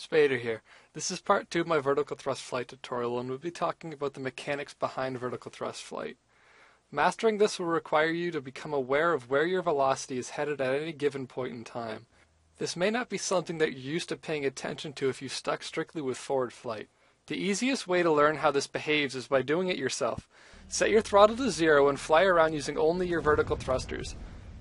Spader here. This is part 2 of my vertical thrust flight tutorial, and we'll be talking about the mechanics behind vertical thrust flight. Mastering this will require you to become aware of where your velocity is headed at any given point in time. This may not be something that you're used to paying attention to if you stuck strictly with forward flight. The easiest way to learn how this behaves is by doing it yourself. Set your throttle to 0 and fly around using only your vertical thrusters.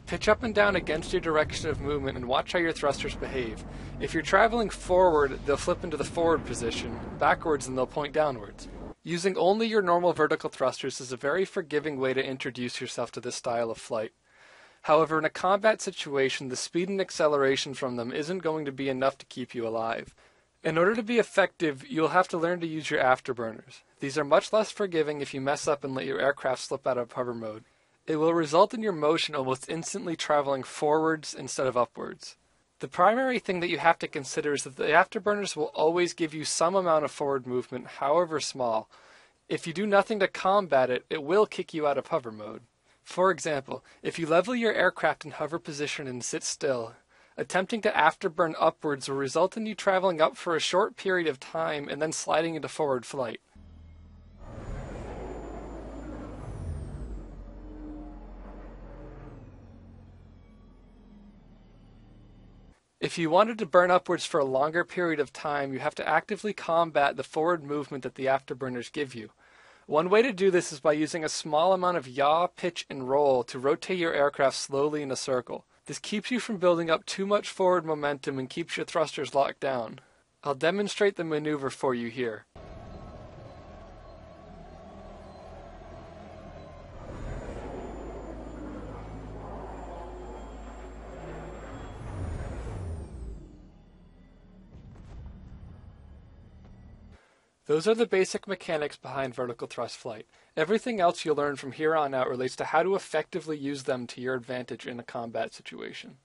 Pitch up and down against your direction of movement and watch how your thrusters behave. If you're traveling forward, they'll flip into the forward position. Backwards, and they'll point downwards. Using only your normal vertical thrusters is a very forgiving way to introduce yourself to this style of flight. However, in a combat situation, the speed and acceleration from them isn't going to be enough to keep you alive. In order to be effective, you'll have to learn to use your afterburners. These are much less forgiving if you mess up and let your aircraft slip out of hover mode. It will result in your motion almost instantly traveling forwards instead of upwards. The primary thing that you have to consider is that the afterburners will always give you some amount of forward movement, however small. If you do nothing to combat it, it will kick you out of hover mode. For example, if you level your aircraft in hover position and sit still, attempting to afterburn upwards will result in you traveling up for a short period of time and then sliding into forward flight. If you wanted to burn upwards for a longer period of time, you have to actively combat the forward movement that the afterburners give you. One way to do this is by using a small amount of yaw, pitch, and roll to rotate your aircraft slowly in a circle. This keeps you from building up too much forward momentum and keeps your thrusters locked down. I'll demonstrate the maneuver for you here. Those are the basic mechanics behind vertical thrust flight. Everything else you'll learn from here on out relates to how to effectively use them to your advantage in a combat situation.